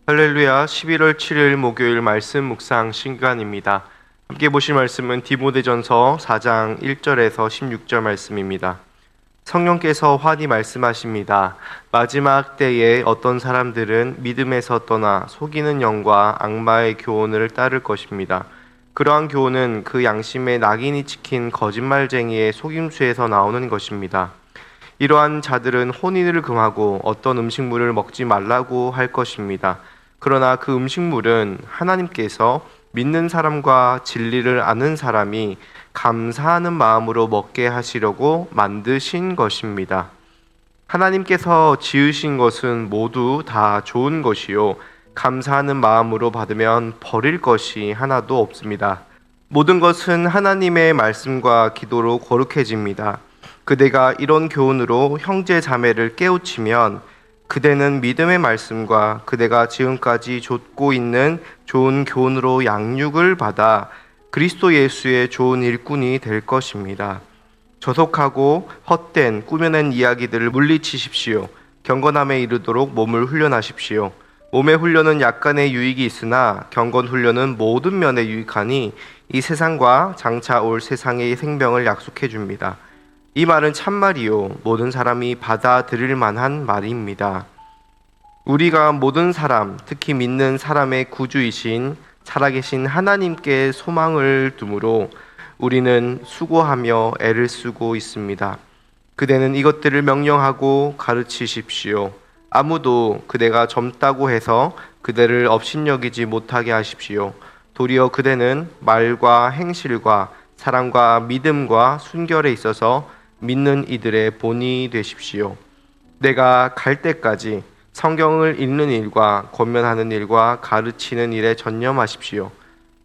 할렐루야. 11월 7일 목요일 말씀 묵상 시간입니다. 함께 보실 말씀은 디모데전서 4장 1절에서 16절 말씀입니다. 성령께서 환히 말씀하십니다. 마지막 때에 어떤 사람들은 믿음에서 떠나 속이는 영과 악마의 교훈을 따를 것입니다. 그러한 교훈은 그 양심에 낙인이 찍힌 거짓말쟁이의 속임수에서 나오는 것입니다. 이러한 자들은 혼인을 금하고 어떤 음식물을 먹지 말라고 할 것입니다. 그러나 그 음식물은 하나님께서 믿는 사람과 진리를 아는 사람이 감사하는 마음으로 먹게 하시려고 만드신 것입니다. 하나님께서 지으신 것은 모두 다 좋은 것이요 감사하는 마음으로 받으면 버릴 것이 하나도 없습니다. 모든 것은 하나님의 말씀과 기도로 거룩해집니다. 그대가 이런 교훈으로 형제 자매를 깨우치면 그대는 믿음의 말씀과 그대가 지금까지 좇고 있는 좋은 교훈으로 양육을 받아 그리스도 예수의 좋은 일꾼이 될 것입니다. 저속하고 헛된 꾸며낸 이야기들을 물리치십시오. 경건함에 이르도록 몸을 훈련하십시오. 몸의 훈련은 약간의 유익이 있으나 경건 훈련은 모든 면에 유익하니 이 세상과 장차 올 세상의 생명을 약속해 줍니다. 이 말은 참말이요 모든 사람이 받아들일 만한 말입니다. 우리가 모든 사람, 특히 믿는 사람의 구주이신 살아계신 하나님께 소망을 두므로 우리는 수고하며 애를 쓰고 있습니다. 그대는 이것들을 명령하고 가르치십시오. 아무도 그대가 젊다고 해서 그대를 업신여기지 못하게 하십시오. 도리어 그대는 말과 행실과 사랑과 믿음과 순결에 있어서 믿는 이들의 본이 되십시오. 내가 갈 때까지 성경을 읽는 일과 권면하는 일과 가르치는 일에 전념하십시오.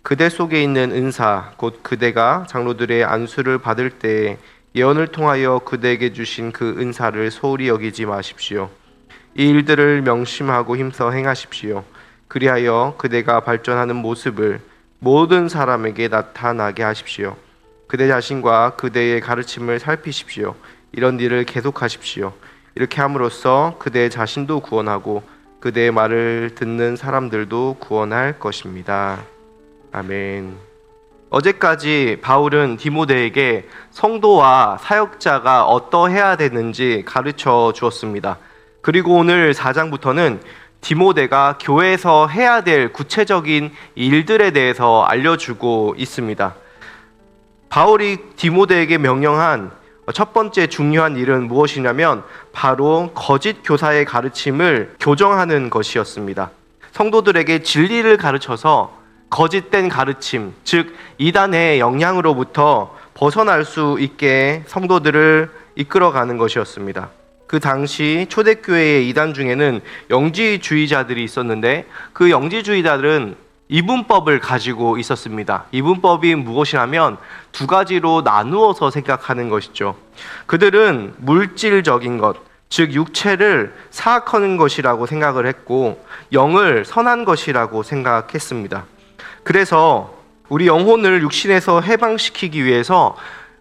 그대 속에 있는 은사 곧 그대가 장로들의 안수를 받을 때에 예언을 통하여 그대에게 주신 그 은사를 소홀히 여기지 마십시오. 이 일들을 명심하고 힘써 행하십시오. 그리하여 그대가 발전하는 모습을 모든 사람에게 나타나게 하십시오. 그대 자신과 그대의 가르침을 살피십시오. 이런 일을 계속하십시오. 이렇게 함으로써 그대 자신도 구원하고 그대의 말을 듣는 사람들도 구원할 것입니다. 아멘. 어제까지 바울은 디모데에게 성도와 사역자가 어떠해야 되는지 가르쳐 주었습니다. 그리고 오늘 4장부터는 디모데가 교회에서 해야 될 구체적인 일들에 대해서 알려주고 있습니다. 바울이 디모데에게 명령한 첫 번째 중요한 일은 무엇이냐면 바로 거짓 교사의 가르침을 교정하는 것이었습니다. 성도들에게 진리를 가르쳐서 거짓된 가르침, 즉 이단의 영향으로부터 벗어날 수 있게 성도들을 이끌어가는 것이었습니다. 그 당시 초대교회의 이단 중에는 영지주의자들이 있었는데 그 영지주의자들은 이분법을 가지고 있었습니다. 이분법이 무엇이냐면 두 가지로 나누어서 생각하는 것이죠. 그들은 물질적인 것, 즉 육체를 사악하는 것이라고 생각을 했고 영을 선한 것이라고 생각했습니다. 그래서 우리 영혼을 육신에서 해방시키기 위해서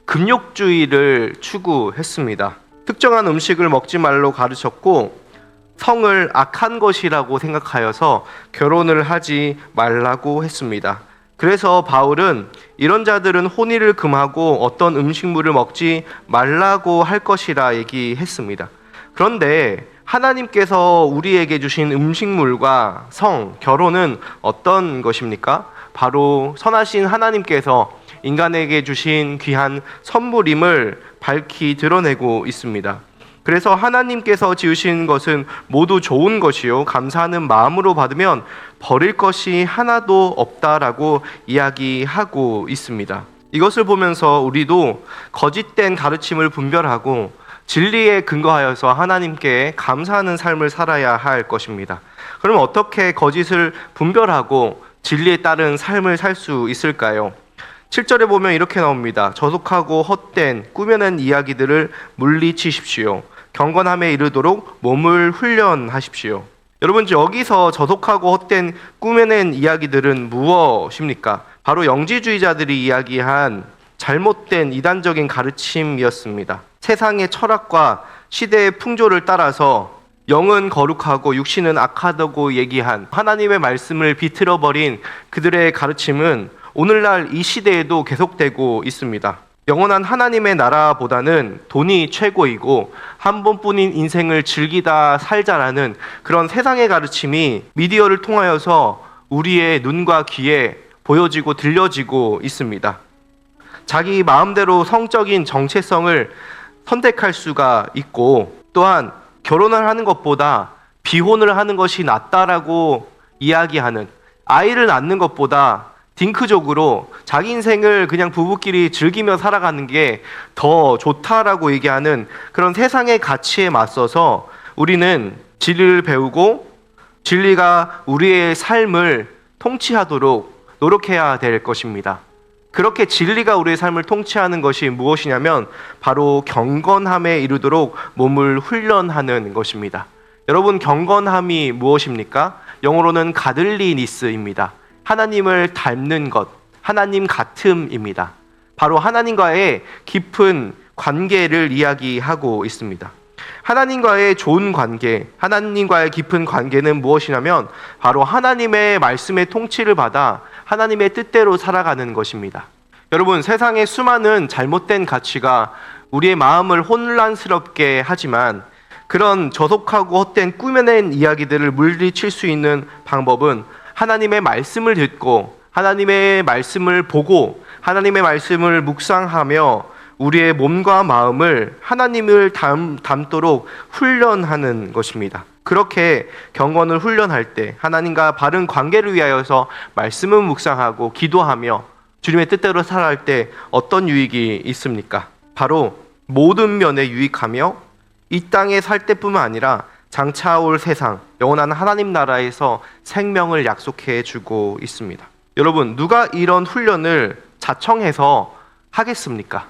금욕주의를 추구했습니다. 특정한 음식을 먹지 말라고 가르쳤고 성을 악한 것이라고 생각하여서 결혼을 하지 말라고 했습니다. 그래서 바울은 이런 자들은 혼인을 금하고 어떤 음식물을 먹지 말라고 할 것이라 얘기했습니다. 그런데 하나님께서 우리에게 주신 음식물과 성, 결혼은 어떤 것입니까? 바로 선하신 하나님께서 인간에게 주신 귀한 선물임을 밝히 드러내고 있습니다. 그래서 하나님께서 지으신 것은 모두 좋은 것이요 감사하는 마음으로 받으면 버릴 것이 하나도 없다라고 이야기하고 있습니다. 이것을 보면서 우리도 거짓된 가르침을 분별하고 진리에 근거하여서 하나님께 감사하는 삶을 살아야 할 것입니다. 그럼 어떻게 거짓을 분별하고 진리에 따른 삶을 살 수 있을까요? 7절에 보면 이렇게 나옵니다. 저속하고 헛된 꾸며낸 이야기들을 물리치십시오. 경건함에 이르도록 몸을 훈련하십시오. 여러분, 여기서 저속하고 헛된 꾸며낸 이야기들은 무엇입니까? 바로 영지주의자들이 이야기한 잘못된 이단적인 가르침이었습니다. 세상의 철학과 시대의 풍조를 따라서 영은 거룩하고 육신은 악하다고 얘기한 하나님의 말씀을 비틀어버린 그들의 가르침은 오늘날 이 시대에도 계속되고 있습니다. 영원한 하나님의 나라보다는 돈이 최고이고 한 번뿐인 인생을 즐기다 살자라는 그런 세상의 가르침이 미디어를 통하여서 우리의 눈과 귀에 보여지고 들려지고 있습니다. 자기 마음대로 성적인 정체성을 선택할 수가 있고, 또한 결혼을 하는 것보다 비혼을 하는 것이 낫다라고 이야기하는, 아이를 낳는 것보다 딩크족으로 자기 인생을 그냥 부부끼리 즐기며 살아가는 게 더 좋다라고 얘기하는 그런 세상의 가치에 맞서서 우리는 진리를 배우고 진리가 우리의 삶을 통치하도록 노력해야 될 것입니다. 그렇게 진리가 우리의 삶을 통치하는 것이 무엇이냐면 바로 경건함에 이르도록 몸을 훈련하는 것입니다. 여러분, 경건함이 무엇입니까? 영어로는 가들리니스입니다. 하나님을 닮는 것, 하나님 같음입니다. 바로 하나님과의 깊은 관계를 이야기하고 있습니다. 하나님과의 좋은 관계, 하나님과의 깊은 관계는 무엇이냐면 바로 하나님의 말씀의 통치를 받아 하나님의 뜻대로 살아가는 것입니다. 여러분, 세상의 수많은 잘못된 가치가 우리의 마음을 혼란스럽게 하지만 그런 저속하고 헛된 꾸며낸 이야기들을 물리칠 수 있는 방법은 하나님의 말씀을 듣고 하나님의 말씀을 보고 하나님의 말씀을 묵상하며 우리의 몸과 마음을 하나님을 닮도록 훈련하는 것입니다. 그렇게 경건을 훈련할 때 하나님과 바른 관계를 위하여서 말씀을 묵상하고 기도하며 주님의 뜻대로 살아갈 때 어떤 유익이 있습니까? 바로 모든 면에 유익하며 이 땅에 살 때뿐만 아니라 장차 올 세상 영원한 하나님 나라에서 생명을 약속해 주고 있습니다. 여러분, 누가 이런 훈련을 자청해서 하겠습니까?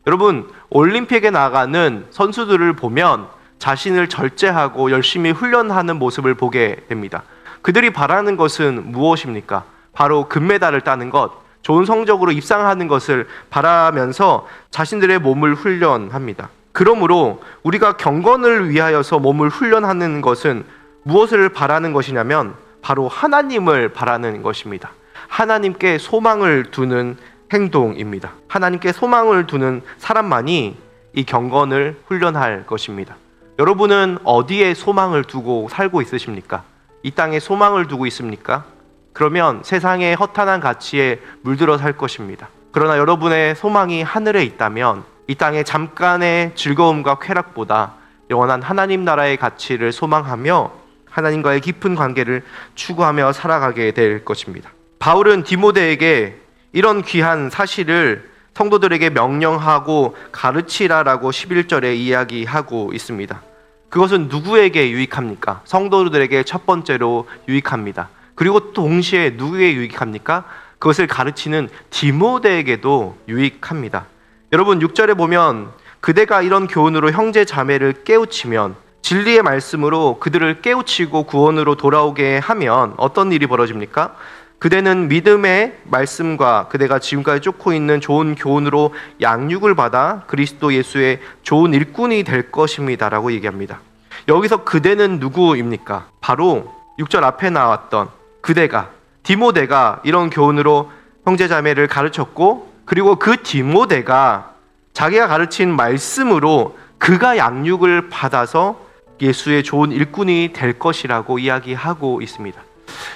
여러분, 올림픽에 나가는 선수들을 보면 자신을 절제하고 열심히 훈련하는 모습을 보게 됩니다. 그들이 바라는 것은 무엇입니까? 바로 금메달을 따는 것, 좋은 성적으로 입상하는 것을 바라면서 자신들의 몸을 훈련합니다. 그러므로 우리가 경건을 위하여서 몸을 훈련하는 것은 무엇을 바라는 것이냐면 바로 하나님을 바라는 것입니다. 하나님께 소망을 두는 행동입니다. 하나님께 소망을 두는 사람만이 이 경건을 훈련할 것입니다. 여러분은 어디에 소망을 두고 살고 있으십니까? 이 땅에 소망을 두고 있습니까? 그러면 세상의 허탄한 가치에 물들어 살 것입니다. 그러나 여러분의 소망이 하늘에 있다면 이 땅의 잠깐의 즐거움과 쾌락보다 영원한 하나님 나라의 가치를 소망하며 하나님과의 깊은 관계를 추구하며 살아가게 될 것입니다. 바울은 디모데에게 이런 귀한 사실을 성도들에게 명령하고 가르치라라고 11절에 이야기하고 있습니다. 그것은 누구에게 유익합니까? 성도들에게 첫 번째로 유익합니다. 그리고 동시에 누구에게 유익합니까? 그것을 가르치는 디모데에게도 유익합니다. 여러분, 6절에 보면 그대가 이런 교훈으로 형제 자매를 깨우치면, 진리의 말씀으로 그들을 깨우치고 구원으로 돌아오게 하면 어떤 일이 벌어집니까? 그대는 믿음의 말씀과 그대가 지금까지 쫓고 있는 좋은 교훈으로 양육을 받아 그리스도 예수의 좋은 일꾼이 될 것입니다 라고 얘기합니다. 여기서 그대는 누구입니까? 바로 6절 앞에 나왔던 그대가, 디모데가 이런 교훈으로 형제자매를 가르쳤고, 그리고 그 디모데가 자기가 가르친 말씀으로 그가 양육을 받아서 예수의 좋은 일꾼이 될 것이라고 이야기하고 있습니다.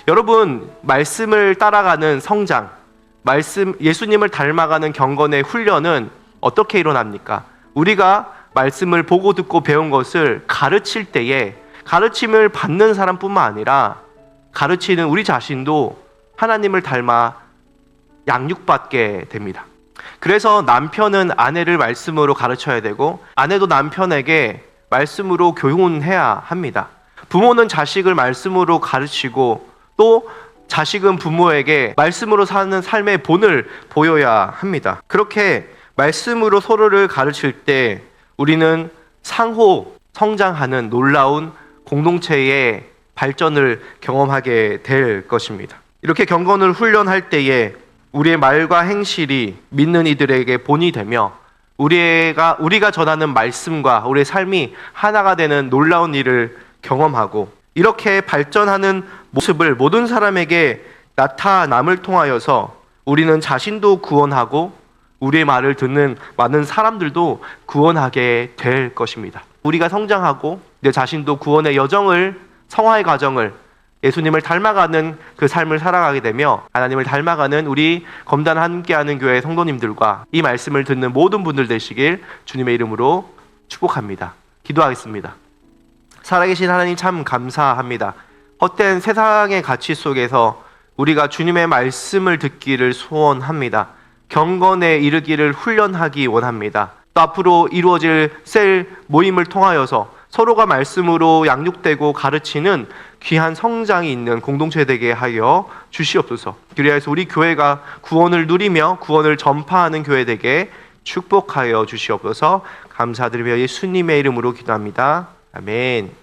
여러분, 말씀을 따라가는 성장, 예수님을 닮아가는 경건의 훈련은 어떻게 일어납니까? 우리가 말씀을 보고 듣고 배운 것을 가르칠 때에 가르침을 받는 사람뿐만 아니라 가르치는 우리 자신도 하나님을 닮아 양육받게 됩니다. 그래서 남편은 아내를 말씀으로 가르쳐야 되고 아내도 남편에게 말씀으로 교훈해야 합니다. 부모는 자식을 말씀으로 가르치고 또 자식은 부모에게 말씀으로 사는 삶의 본을 보여야 합니다. 그렇게 말씀으로 서로를 가르칠 때 우리는 상호 성장하는 놀라운 공동체의 발전을 경험하게 될 것입니다. 이렇게 경건을 훈련할 때에 우리의 말과 행실이 믿는 이들에게 본이 되며 우리가 전하는 말씀과 우리의 삶이 하나가 되는 놀라운 일을 경험하고 이렇게 발전하는 모습을 모든 사람에게 나타남을 통하여서 우리는 자신도 구원하고 우리의 말을 듣는 많은 사람들도 구원하게 될 것입니다. 우리가 성장하고 내 자신도 구원의 여정을, 성화의 과정을, 예수님을 닮아가는 그 삶을 살아가게 되며 하나님을 닮아가는 우리 검단 함께하는 교회 성도님들과 이 말씀을 듣는 모든 분들 되시길 주님의 이름으로 축복합니다. 기도하겠습니다. 살아계신 하나님 참 감사합니다. 헛된 세상의 가치 속에서 우리가 주님의 말씀을 듣기를 소원합니다. 경건에 이르기를 훈련하기 원합니다. 또 앞으로 이루어질 셀 모임을 통하여서 서로가 말씀으로 양육되고 가르치는 귀한 성장이 있는 공동체 되게 하여 주시옵소서. 그리하여서 우리 교회가 구원을 누리며 구원을 전파하는 교회 되게 축복하여 주시옵소서. 감사드리며 예수님의 이름으로 기도합니다. 아멘.